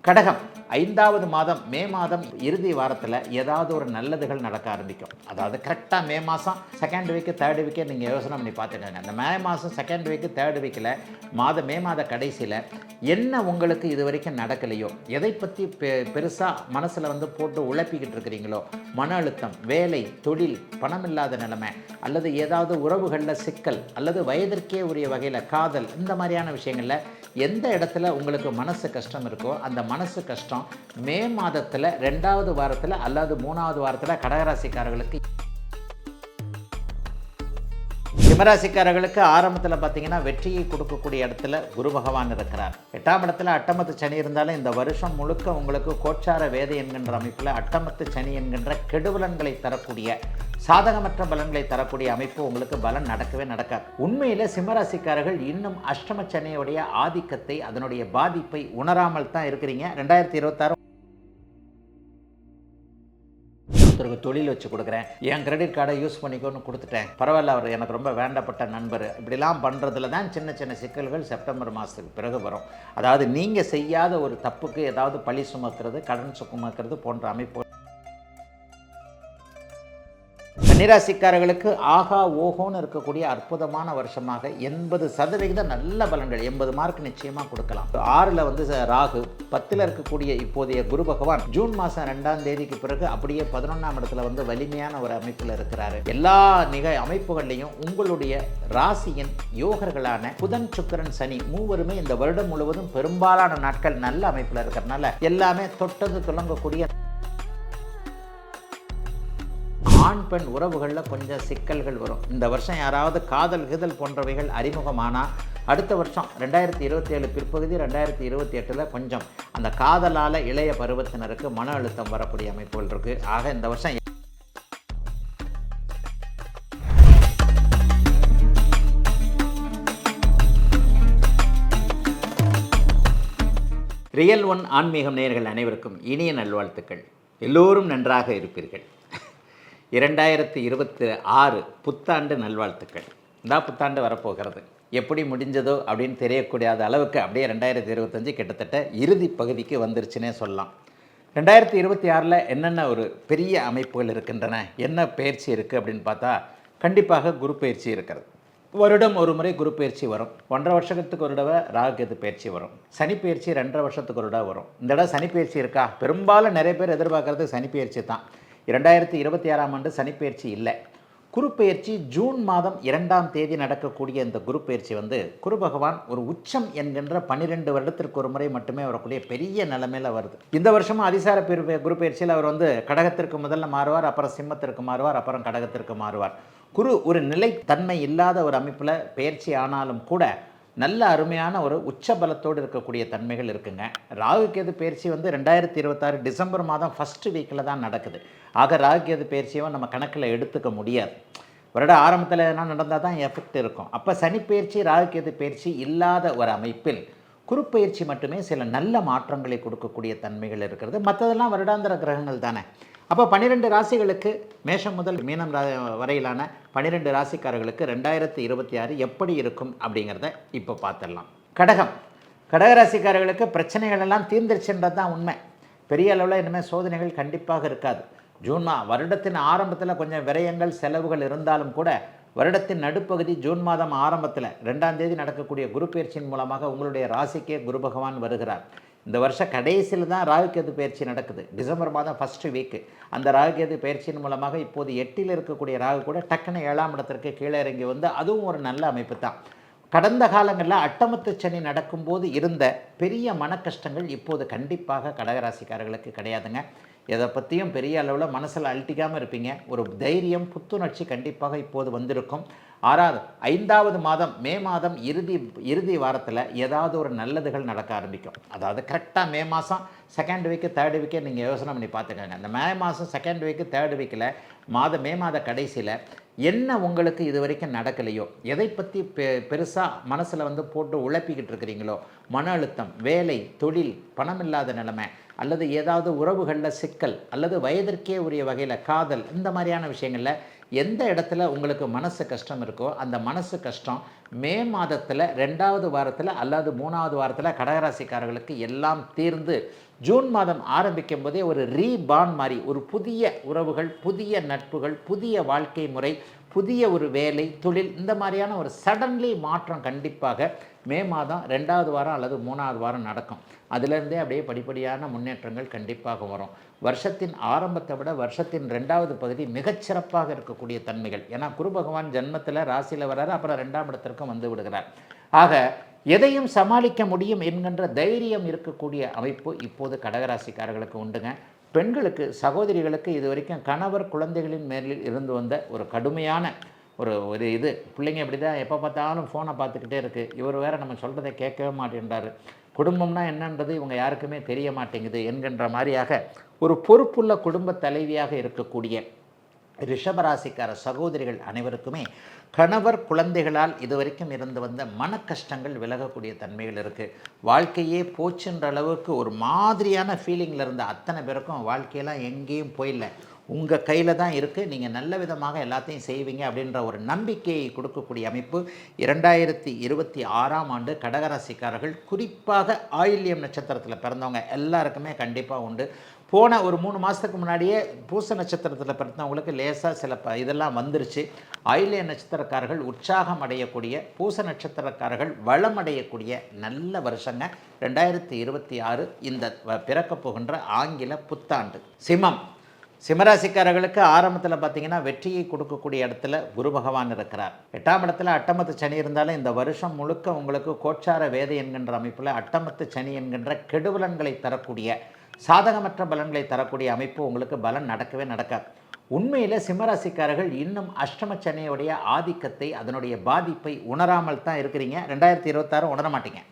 கடகம், 5வது மாதம் மே மாதம் இறுதி வாரத்தில் ஏதாவது ஒரு நல்லதுகள் நடக்க ஆரம்பிக்கும். அதாவது கரெக்டாக மே மாதம் செகண்ட் வீக்கு தேர்ட் வீக்கே நீங்கள் யோசனை பண்ணி பார்த்துக்கோங்க. அந்த மே மாதம் செகண்ட் வீக்கு தேர்ட் வீக்கில் மே மாத கடைசியில் என்ன உங்களுக்கு இது வரைக்கும் நடக்கலையோ, எதை பற்றி பெருசாக மனசில் போட்டு உழப்பிக்கிட்டு இருக்கிறீங்களோ, மன அழுத்தம், வேலை, தொழில், பணம் இல்லாத நிலைமை, அல்லது ஏதாவது உறவுகளில் சிக்கல், அல்லது வயதிற்கே உரிய வகையில் காதல், இந்த மாதிரியான விஷயங்களில் எந்த இடத்துல உங்களுக்கு மனசு கஷ்டம் இருக்கோ அந்த மனசு கஷ்டம் மே மாதத்தில் 2வது வாரத்தில் அல்லது 3வது வாரத்தில் கடகராசிக்காரர்களுக்கு. சிம்மராசிக்காரர்களுக்கு ஆரம்பத்தில் பார்த்தீங்கன்னா வெற்றியை கொடுக்கக்கூடிய இடத்துல குரு பகவான் இருக்கிறார். 8ஆம் இடத்துல அட்டமத்து சனி இருந்தாலும் இந்த வருஷம் முழுக்க உங்களுக்கு கோச்சார வேதை என்கின்ற அமைப்பில் அட்டமத்து சனி என்கின்ற கெடுபலன்களை தரக்கூடிய, சாதகமற்ற பலன்களை தரக்கூடிய அமைப்பு உங்களுக்கு பலன் நடக்கவே நடக்காது. உண்மையில் சிம்மராசிக்காரர்கள் இன்னும் அஷ்டம சனியுடைய ஆதிக்கத்தை, அதனுடைய பாதிப்பை உணராமல் தான் இருக்கிறீங்க. 2026 தொழில் வச்சு கொடுக்குறேன், என் கிரெடிட் கார்டை யூஸ் பண்ணிக்கோன்னு கொடுத்துட்டேன், பரவாயில்ல, அவர் எனக்கு ரொம்ப வேண்டப்பட்ட நண்பர், இப்படிலாம் பண்ணுறதுல தான் சின்ன சின்ன சிக்கல்கள் செப்டம்பர் மாதத்துக்கு பிறகு வரும். அதாவது நீங்கள் செய்யாத ஒரு தப்புக்கு ஏதாவது பழி சுமக்கிறது, கடன் சுமக்கிறது போன்ற அமைப்பு. கன்னிராசிக்காரர்களுக்கு ஆகா ஓஹோன்னு இருக்கக்கூடிய அற்புதமான வருஷமாக 80% நல்ல பலன்கள், 80 மார்க் நிச்சயமாக கொடுக்கலாம். 6ல் ராகு, 10ல் இருக்கக்கூடிய இப்போதைய குரு பகவான் ஜூன் மாதம் 2ஆம் தேதிக்கு பிறகு அப்படியே 11ஆம் இடத்துல வலிமையான ஒரு அமைப்பில் இருக்கிறாரு. எல்லா அமைப்புகள்லையும் உங்களுடைய ராசியின் யோகர்களான புதன், சுக்கிரன், சனி மூவருமே இந்த வருடம் முழுவதும் பெரும்பாலான நாட்கள் நல்ல அமைப்பில் இருக்கிறதுனால எல்லாமே தொட்டது துளங்கக்கூடிய. ஆண் பெண் உறவுகளில் கொஞ்சம் சிக்கல்கள் வரும். இந்த வருஷம் யாராவது காதல் போன்றவைகள் அறிமுகமானால் அடுத்த வருஷம் 2027 பிற்பகுதி 2028 கொஞ்சம் அந்த காதலால் இளைய பருவத்தினருக்கு மன அழுத்தம் வரக்கூடிய அமைப்புகள் இருக்குது. ஆக இந்த வருஷம் ரியல் ஒன் ஆன்மீகம் நேயர்கள் அனைவருக்கும் இனிய நல்வாழ்த்துக்கள். எல்லோரும் நன்றாக இருப்பீர்கள். 2026 புத்தாண்டு நல்வாழ்த்துக்கள். இந்த புத்தாண்டு வரப்போகிறது. எப்படி முடிஞ்சதோ அப்படின்னு தெரியக்கூடிய அளவுக்கு அப்படியே 2025 கிட்டத்தட்ட இறுதி பகுதிக்கு வந்துருச்சுன்னே சொல்லலாம். 2026 என்னென்ன ஒரு பெரிய அமைப்புகள் இருக்கின்றன, என்ன பயிற்சி இருக்குது அப்படின்னு பார்த்தா கண்டிப்பாக குரு பயிற்சி இருக்கிறது. வருடம் ஒரு முறை குரு பயிற்சி வரும். 1.5 வருஷத்துக்கு ஒரு தடவை ராகுகேது பயிற்சி வரும். சனி பயிற்சி 2.5 வருஷத்துக்கு ஒரு தடவை வரும். இந்த தடவை சனி பயிற்சி இருக்கா? பெரும்பாலும் நிறைய பேர் எதிர்பார்க்கறது சனி பயிற்சி தான். 2026ஆம் ஆண்டு சனிப்பெயர்ச்சி இல்லை. குரு பெயர்ச்சி ஜூன் மாதம் 2ஆம் தேதி நடக்கக்கூடிய இந்த குரு பெயர்ச்சி குரு பகவான் ஒரு உச்சம் என்கின்ற 12 வருடத்திற்கு ஒரு முறை மட்டுமே வரக்கூடிய பெரிய நிலைமையில் வருது. இந்த வருஷமும் அதிசார குரு பெயர்ச்சியில் அவர் கடகத்திற்கு முதல்ல மாறுவார், அப்புறம் சிம்மத்திற்கு மாறுவார், அப்புறம் கடகத்திற்கு மாறுவார். குரு ஒரு நிலைத்தன்மை இல்லாத ஒரு அமைப்பில் பெயர்ச்சி ஆனாலும் கூட நல்ல அருமையான ஒரு உச்ச பலத்தோடு இருக்கக்கூடிய தன்மைகள் இருக்குங்க. ராகுகேது பயிற்சி 2026 டிசம்பர் மாதம் ஃபஸ்ட் வீக்கில் தான் நடக்குது. ஆக ராகுகேது பயிற்சியை நம்ம கணக்கில் எடுத்துக்க முடியாது. வருட ஆரம்பத்தில் என்ன நடந்தால் தான் எஃபெக்ட் இருக்கும். அப்போ சனி பயிற்சி, ராகுகேது பயிற்சி இல்லாத ஒரு அமைப்பில் குரு பயிற்சி மட்டுமே சில நல்ல மாற்றங்களை கொடுக்கக்கூடிய தன்மைகள் இருக்கிறது. மற்றதெல்லாம் வருடாந்திர கிரகங்கள் தானே. அப்போ 12 ராசிகளுக்கு மேஷம் முதல் மீனம் வரையிலான 12 ராசிக்காரர்களுக்கு 2026 எப்படி இருக்கும் அப்படிங்கிறத இப்போ பார்த்துடலாம். கடகராசிக்காரர்களுக்கு பிரச்சனைகள் எல்லாம் தீர்ந்துருச்சுன்றது தான் உண்மை. பெரிய அளவில் இனிமேல் சோதனைகள் கண்டிப்பாக இருக்காது. வருடத்தின் ஆரம்பத்தில் கொஞ்சம் விரயங்கள், செலவுகள் இருந்தாலும் கூட வருடத்தின் நடுப்பகுதி ஜூன் மாதம் ஆரம்பத்தில் 2ஆம் தேதி நடக்கக்கூடிய குரு பயிற்சியின் மூலமாக உங்களுடைய ராசிக்கே குரு பகவான் வருகிறார். இந்த வருஷம் கடைசியில் தான் ராகுகேது பயிற்சி நடக்குது. டிசம்பர் மாதம் ஃபஸ்ட்டு வீக்கு அந்த ராகுகேது பயிற்சியின் மூலமாக இப்போது 8ல் இருக்கக்கூடிய ராகு கூட டக்குன்னு 7ஆம் இடத்திற்கு கீழே இறங்கி அதுவும் ஒரு நல்ல அமைப்பு தான். கடந்த காலங்களில் அட்டமத்து சனி நடக்கும்போது இருந்த பெரிய மன கஷ்டங்கள் இப்போது கண்டிப்பாக கடகராசிக்காரர்களுக்கு கிடையாதுங்க. எதை பற்றியும் பெரிய அளவில் மனசில் அழட்டிக்காமல் இருப்பீங்க. ஒரு தைரியம், புத்துணர்ச்சி கண்டிப்பாக இப்போது வந்திருக்கும். 5வது மாதம் மே மாதம் இறுதி வாரத்தில் ஏதாவது ஒரு நல்லதுகள் நடக்க ஆரம்பிக்கும். அதாவது கரெக்டாக மே மாதம் செகண்ட் வீக்கு தேர்ட் வீக்கே நீங்கள் யோசனை பண்ணி பார்த்துக்கோங்க. அந்த மே மாதம் செகண்ட் வீக்கு தேர்ட் வீக்கில் மே மாத கடைசியில் என்ன உங்களுக்கு இது வரைக்கும் நடக்கலையோ, எதை பற்றி பெருசாக மனசில் போட்டு உழப்பிக்கிட்டு இருக்கிறீங்களோ, மன அழுத்தம், வேலை, தொழில், பணம் இல்லாத நிலைமை, அல்லது ஏதாவது உறவுகளில் சிக்கல், அல்லது வயதிற்கே உரிய வகையில் காதல், இந்த மாதிரியான விஷயங்களில் எந்த இடத்துல உங்களுக்கு மனசு கஷ்டம் இருக்கோ அந்த மனசு கஷ்டம் மே மாதத்தில் 2வது வாரத்தில் அல்லது 3வது வாரத்தில் கடகராசிக்காரர்களுக்கு எல்லாம் தீர்ந்து ஜூன் மாதம் ஆரம்பிக்கும் போதே ஒரு ரீபார்ன் மாதிரி ஒரு புதிய உறவுகள், புதிய நட்புகள், புதிய வாழ்க்கை முறை, புதிய ஒரு வேலை, தொழில், இந்த மாதிரியான ஒரு சடன்லி மாற்றம் கண்டிப்பாக மே மாதம் 2வது வாரம் அல்லது 3வது வாரம் நடக்கும். அதிலிருந்தே அப்படியே படிப்படியான முன்னேற்றங்கள் கண்டிப்பாக வரும். வருஷத்தின் ஆரம்பத்தை விட வருஷத்தின் 2வது பகுதி மிகச்சிறப்பாக இருக்கக்கூடிய தன்மைகள். ஏன்னா குரு பகவான் ஜென்மத்தில் ராசியில் வர்றாரு, அப்புறம் 2ஆம் இடத்திற்கும் வந்து விடுகிறார். ஆக எதையும் சமாளிக்க முடியும் என்கின்ற தைரியம் இருக்கக்கூடிய அமைப்பு இப்போது கடகராசிக்காரர்களுக்கு உண்டுங்க. பெண்களுக்கு, சகோதரிகளுக்கு இது வரைக்கும் கணவர் குழந்தைகளின் மேலில் இருந்து வந்த ஒரு கடுமையான ஒரு இது பிள்ளைங்க இப்படி தான் எப்போ பார்த்தாலும் ஃபோனை பார்த்துக்கிட்டே இருக்குது, இவர் வேறு நம்ம சொல்கிறத கேட்கவே மாட்டேன்றாரு, குடும்பம்னா என்னன்றது இவங்க யாருக்குமே தெரிய மாட்டேங்குது என்கின்ற மாதிரியாக ஒரு பொறுப்புள்ள குடும்ப தலைவியாக இருக்கக்கூடிய ரிஷபராசிக்கார சகோதரிகள் அனைவருக்குமே கணவர் குழந்தைகளால் இதுவரைக்கும் இருந்து வந்த மன கஷ்டங்கள் விலகக்கூடிய தன்மைகள் இருக்குது. வாழ்க்கையே போச்சுன்ற அளவுக்கு ஒரு மாதிரியான ஃபீலிங்கில் இருந்த அத்தனை பேருக்கும் வாழ்க்கையெல்லாம் எங்கேயும் போயிடல, உங்கள் கையில் தான் இருக்குது, நீங்கள் நல்ல விதமாக எல்லாத்தையும் செய்வீங்க அப்படின்ற ஒரு நம்பிக்கையை கொடுக்கக்கூடிய அமைப்பு 2026ஆம் ஆண்டு கடகராசிக்காரர்கள், குறிப்பாக ஆயில்யம் நட்சத்திரத்தில் பிறந்தவங்க எல்லாருக்குமே கண்டிப்பாக உண்டு. போன ஒரு 3 மாதத்துக்கு முன்னாடியே பூச நட்சத்திரத்தில் பிறந்தவங்களுக்கு லேசாக சில இதெல்லாம் வந்துருச்சு. ஆயில்ய நட்சத்திரக்காரர்கள் உற்சாகம் அடையக்கூடிய, பூச நட்சத்திரக்காரர்கள் வளம் அடையக்கூடிய நல்ல வருஷங்க 2026 இந்த பிறக்கப் போகின்ற ஆங்கில புத்தாண்டு. சிம்மராசிக்காரர்களுக்கு ஆரம்பத்தில் பார்த்திங்கன்னா வெற்றியை கொடுக்கக்கூடிய இடத்துல குரு பகவான் இருக்கிறார். 8ஆம் இடத்துல அட்டமத்து சனி இருந்தாலும் இந்த வருஷம் முழுக்க உங்களுக்கு கோச்சார வேதை என்கின்ற அமைப்பில் அட்டமத்து சனி என்கின்ற கெடுபலன்களை தரக்கூடிய, சாதகமற்ற பலன்களை தரக்கூடிய அமைப்பு உங்களுக்கு பலன் நடக்கவே நடக்காது. உண்மையில் சிம்மராசிக்காரர்கள் இன்னும் அஷ்டம சனியுடைய ஆதிக்கத்தை, அதனுடைய பாதிப்பை உணராமல் தான் இருக்கிறீங்க. 2026 உணர மாட்டீங்க.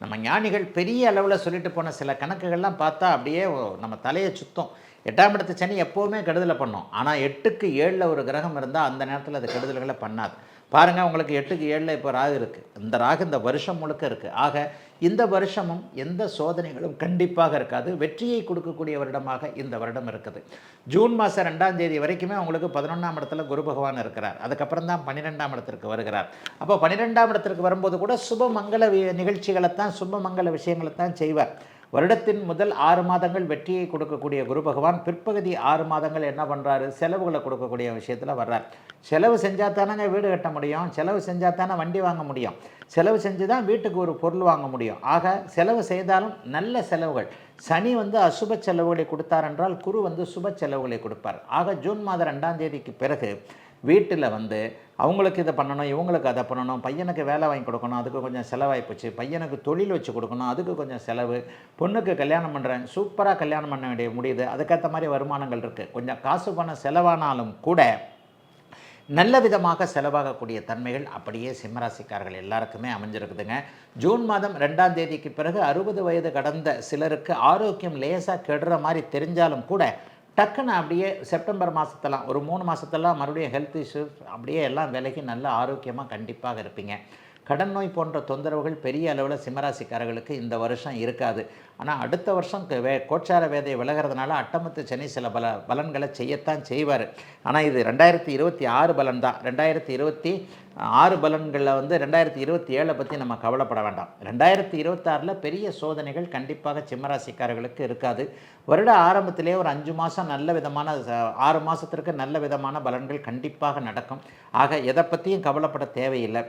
நம்ம ஞானிகள் பெரிய அளவில் சொல்லிட்டு போன சில கணக்குகள்லாம் பார்த்தா அப்படியே நம்ம தலையை சுத்தம். 8ஆம் இடத்து சனி எப்போவுமே கெடுதலை பண்ணும். ஆனால் 8க்கு 7ல் ஒரு கிரகம் இருந்தால் அந்த நேரத்தில் அது கெடுதல்களை பண்ணாது. பாருங்கள், உங்களுக்கு 8க்கு 7ல் இப்போ ராகு இருக்குது. இந்த ராகு இந்த வருஷம் முழுக்க இருக்குது. ஆக இந்த வருஷமும் எந்த சோதனைகளும் கண்டிப்பாக இருக்காது. வெற்றியை கொடுக்கக்கூடிய வருடமாக இந்த வருடம் இருக்குது. ஜூன் மாதம் 2ஆம் தேதி வரைக்குமே உங்களுக்கு 11ஆம் இடத்துல குரு பகவான் இருக்கிறார். அதுக்கப்புறம் தான் 12ஆம் இடத்திற்கு வருகிறார். அப்போ 12ஆம் இடத்திற்கு வரும்போது கூட சுபமங்கல நிகழ்ச்சிகளைத்தான், சுபமங்கல விஷயங்களைத்தான் செய்வார். வருடத்தின் முதல் 6 மாதங்கள் வெற்றியை கொடுக்கக்கூடிய குரு பகவான் பிற்பகுதி 6 மாதங்கள் என்ன பண்ணுறாரு, செலவுகளை கொடுக்கக்கூடிய விஷயத்தில் வர்றார். செலவு செஞ்சால் தானங்க வீடு கட்ட முடியும், செலவு செஞ்சால் தானே வண்டி வாங்க முடியும், செலவு செஞ்சு தான் வீட்டுக்கு ஒரு பொருள் வாங்க முடியும். ஆக செலவு செய்தாலும் நல்ல செலவுகள். சனி அசுப செலவுகளை கொடுத்தார் என்றால் குரு சுப செலவுகளை கொடுப்பார். ஆக ஜூன் மாதம் 2ஆம் தேதிக்கு பிறகு வீட்டில் அவங்களுக்கு இதை பண்ணணும், இவங்களுக்கு அதை பண்ணணும், பையனுக்கு வேலை வாங்கி கொடுக்கணும், அதுக்கு கொஞ்சம் செலவாகிப்போச்சு, பையனுக்கு தொழில் வச்சு கொடுக்கணும், அதுக்கு கொஞ்சம் செலவு, பொண்ணுக்கு கல்யாணம் பண்ணுறேன், சூப்பராக கல்யாணம் பண்ண வேண்டிய முடியுது, அதுக்கேற்ற மாதிரி வருமானங்கள் இருக்குது. கொஞ்சம் காசு பணம் செலவானாலும் கூட நல்ல விதமாக செலவாகக்கூடிய தன்மைகள் அப்படியே சிம்மராசிக்காரர்கள் எல்லாருக்குமே அமைஞ்சிருக்குதுங்க. ஜூன் மாதம் 2ஆம் தேதிக்கு பிறகு 60 வயது கடந்த சிலருக்கு ஆரோக்கியம் லேசாக கெடுற மாதிரி தெரிஞ்சாலும் கூட டக்குன்னு அப்படியே செப்டம்பர் மாதத்தெல்லாம் ஒரு 3 மாதத்தெல்லாம் மறுபடியும் ஹெல்த் இஷ்யூஸ் அப்படியே எல்லாம் விலகி நல்ல ஆரோக்கியமாக கண்டிப்பாக இருப்பீங்க. கடன் நோய் போன்ற தொந்தரவுகள் பெரிய அளவில் சிம்மராசிக்காரர்களுக்கு இந்த வருஷம் இருக்காது. ஆனால் அடுத்த வருஷம் கோச்சார வேதையை விலகிறதுனால அட்டமத்து சனி சில பலன்களை செய்யத்தான் செய்வார். ஆனால் இது 2026 பலன் தான். 2026 பலன்களில் 2027 பற்றி நம்ம கவலைப்பட வேண்டாம். 2026 பெரிய சோதனைகள் கண்டிப்பாக சிம்மராசிக்காரர்களுக்கு இருக்காது. வருட ஆரம்பத்திலே ஒரு 5 மாதம் நல்ல விதமான 6 மாதத்திற்கு நல்ல விதமான பலன்கள் கண்டிப்பாக நடக்கும். ஆக எதை பற்றியும் கவலைப்பட தேவையில்லை.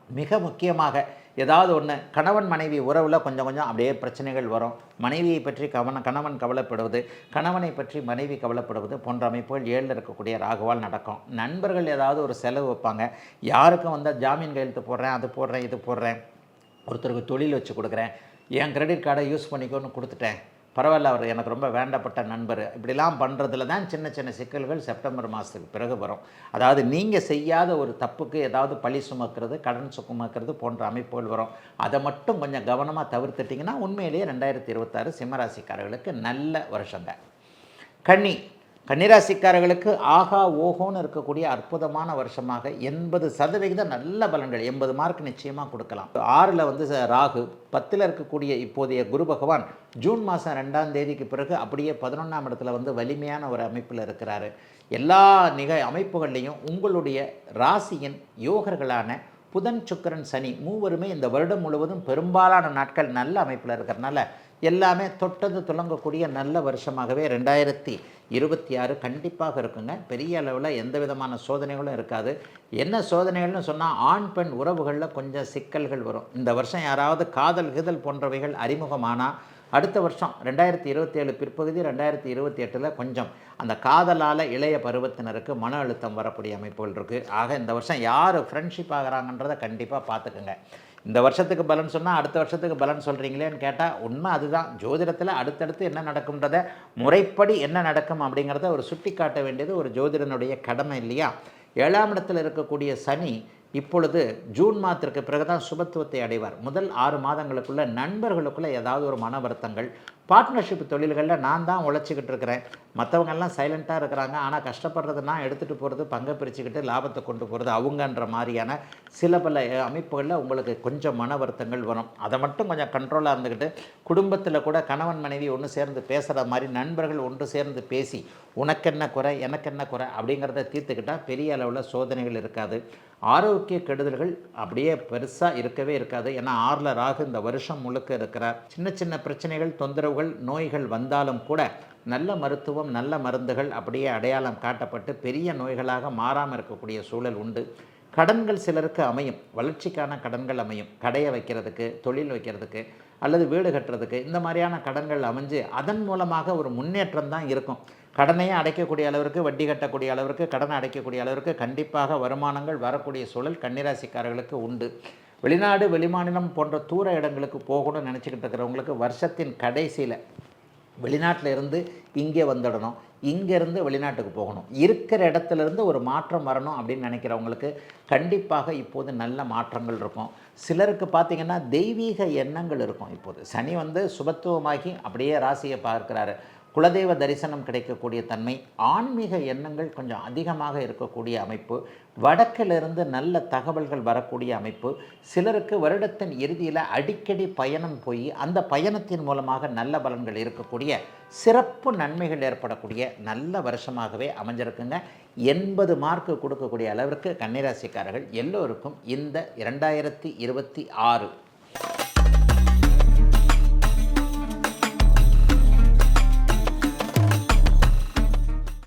மிக முக்கியமாக ஏதாவது ஒன்று கணவன் மனைவி உறவில் கொஞ்சம் அப்படியே பிரச்சனைகள் வரும். மனைவியை பற்றி கணவன் கவலைப்படுவது, கணவனை பற்றி மனைவி கவலைப்படுவது போன்ற அமைப்புகள் 7ல் இருக்கக்கூடிய ராகுவால் நடக்கும். நண்பர்கள் ஏதாவது ஒரு செலவு வைப்பாங்க. யாருக்கும் ஜாமீன் கையெழுத்து போடுறேன், அது போடுறேன், இது போடுறேன், ஒருத்தருக்கு தொழில் வச்சு கொடுக்குறேன், என் கிரெடிட் கார்டை யூஸ் பண்ணிக்கோன்னு கொடுத்துட்டேன், பரவாயில்ல அவர் எனக்கு ரொம்ப வேண்டப்பட்ட நண்பர், இப்படிலாம் பண்ணுறதுல தான் சின்ன சின்ன சிக்கல்கள் செப்டம்பர் மாதத்துக்கு பிறகு வரும். அதாவது நீங்கள் செய்யாத ஒரு தப்புக்கு ஏதாவது பழி சுமக்கிறது, கடன் சுமக்கிறது போன்ற அமைப்புகள் வரும். அதை மட்டும் கொஞ்சம் கவனமாக தவிர்த்துட்டிங்கன்னா உண்மையிலேயே 2026 சிம்மராசிக்காரர்களுக்கு நல்ல வருஷங்க. கன்னிராசிக்காரர்களுக்கு ஆகா ஓஹோன்னு இருக்கக்கூடிய அற்புதமான வருஷமாக 80% நல்ல பலன்கள், 80 மார்க் நிச்சயமாக கொடுக்கலாம். 6ல் வந்து ராகு, 10ல் இருக்கக்கூடிய இப்போதைய குரு பகவான் ஜூன் மாதம் 2ஆம் தேதிக்கு பிறகு அப்படியே 11ஆம் இடத்துல வந்து வலிமையான ஒரு அமைப்பில் இருக்கிறாரு. எல்லா அமைப்புகள்லையும் உங்களுடைய ராசியின் யோகர்களான புதன், சுக்கிரன், சனி மூவருமே இந்த வருடம் முழுவதும் பெரும்பாலான நாட்கள் நல்ல அமைப்பில் இருக்கிறனால எல்லாமே தொட்டது துலங்கக்கூடிய நல்ல வருஷமாகவே 2026 கண்டிப்பாக இருக்குங்க. பெரிய அளவில் எந்த விதமான சோதனைகளும் இருக்காது. என்ன சோதனைகள்னு சொன்னால், ஆண் பெண் உறவுகளில் கொஞ்சம் சிக்கல்கள் வரும். இந்த வருஷம் யாராவது காதல் கிதல் போன்றவைகள் அறிமுகமானால் அடுத்த வருஷம் 2027 பிற்பகுதி 2028 கொஞ்சம் அந்த காதலால் இளைய பருவத்தினருக்கு மன அழுத்தம் வரக்கூடிய அமைப்புகள் இருக்குது. ஆக இந்த வருஷம் யார் ஃப்ரெண்ட்ஷிப் ஆகிறாங்கன்றதை கண்டிப்பாக பார்த்துக்குங்க. இந்த வருஷத்துக்கு பலன் சொன்னால் அடுத்த வருஷத்துக்கு பலன் சொல்கிறீங்களேன்னு கேட்டால் உண்மை அதுதான். ஜோதிடத்தில் அடுத்தடுத்து என்ன நடக்கும்ன்றத முறைப்படி என்ன நடக்கும் அப்படிங்கிறத ஒரு சுட்டி காட்ட வேண்டியது ஒரு ஜோதிடனுடைய கடமை இல்லையா? 7ஆம் இடத்தில் இருக்கக்கூடிய சனி இப்பொழுது ஜூன் மாதத்திற்கு பிறகு தான் சுபத்துவத்தை அடைவார். முதல் 6 மாதங்களுக்குள்ள நண்பர்களுக்குள்ளே ஏதாவது ஒரு மன வருத்தங்கள், பார்ட்னர்ஷிப் தொழில்களில் நான் தான் உழைச்சிக்கிட்டு இருக்கிறேன், மற்றவங்கெல்லாம் சைலண்ட்டாக இருக்கிறாங்க, ஆனால் கஷ்டப்படுறது நான் எடுத்துகிட்டு போகிறது, பங்கை பிரிச்சுக்கிட்டு லாபத்தை கொண்டு போகிறது அவங்கன்ற மாதிரியான சில பல அமைப்புகளில் உங்களுக்கு கொஞ்சம் மன வருத்தங்கள் வரும். அதை மட்டும் கொஞ்சம் கண்ட்ரோலாக இருந்துக்கிட்டு குடும்பத்தில் கூட கணவன் மனைவி ஒன்று சேர்ந்து பேசுகிற மாதிரி நண்பர்கள் ஒன்று சேர்ந்து பேசி உனக்கென்ன குறை எனக்கென்ன குறை அப்படிங்கிறத தீர்த்துக்கிட்டால் பெரிய அளவில் சோதனைகள் இருக்காது. ஆரோக்கிய கெடுதல்கள் அப்படியே பெருசாக இருக்கவே இருக்காது. ஏன்னா 6ல் ராகு இந்த வருஷம் முழுக்க இருக்கிறார். சின்ன சின்ன பிரச்சனைகள், தொந்தரவுகள், நோய்கள் வந்தாலும் கூட நல்ல மருத்துவம், நல்ல மருந்துகள் அப்படியே அடையாளம் காட்டப்பட்டு பெரிய நோய்களாக மாறாமல் இருக்கக்கூடிய சூழல் உண்டு. கடன்கள் சிலருக்கு அமையும், வளர்ச்சிக்கான கடன்கள் அமையும். கடையை வைக்கிறதுக்கு, தொழில் வைக்கிறதுக்கு அல்லது வீடு கட்டுறதுக்கு இந்த மாதிரியான கடன்கள் அமைஞ்சு அதன் மூலமாக ஒரு முன்னேற்றம் தான் இருக்கும். கடனையே அடைக்கக்கூடிய அளவிற்கு, வட்டி கட்டக்கூடிய அளவிற்கு, கடனை அடைக்கக்கூடிய அளவிற்கு கண்டிப்பாக வருமானங்கள் வரக்கூடிய சூழல் கன்னிராசிக்காரர்களுக்கு உண்டு. வெளிநாடு, வெளிமாநிலம் போன்ற தூர இடங்களுக்கு போகணும்னு நினச்சிக்கிட்டு இருக்கிறவங்களுக்கு வருஷத்தின் கடைசியில் வெளிநாட்டில் இருந்து இங்கே வந்துடணும், இங்கேருந்து வெளிநாட்டுக்கு போகணும், இருக்கிற இடத்துலேருந்து ஒரு மாற்றம் வரணும் அப்படின்னு நினைக்கிறவங்களுக்கு கண்டிப்பாக இப்போது நல்ல மாற்றங்கள் இருக்கும். சிலருக்கு பார்த்திங்கன்னா தெய்வீக எண்ணங்கள் இருக்கும். இப்போது சனி வந்து சுபத்துவமாகி அப்படியே ராசியை பார்க்குறாரு. குலதெய்வ தரிசனம் கிடைக்கக்கூடிய தன்மை, ஆன்மீக எண்ணங்கள் கொஞ்சம் அதிகமாக இருக்கக்கூடிய அமைப்பு, வடக்கிலிருந்து நல்ல தகவல்கள் வரக்கூடிய அமைப்பு. சிலருக்கு வருடத்தின் இறுதியில் அடிக்கடி பயணம் போய் அந்த பயணத்தின் மூலமாக நல்ல பலன்கள் இருக்கக்கூடிய சிறப்பு நன்மைகள் ஏற்படக்கூடிய நல்ல வருஷமாகவே அமைஞ்சிருக்குங்க. 80 மார்க்கு கொடுக்கக்கூடிய அளவிற்கு கன்னிராசிக்காரர்கள் எல்லோருக்கும் இந்த 2026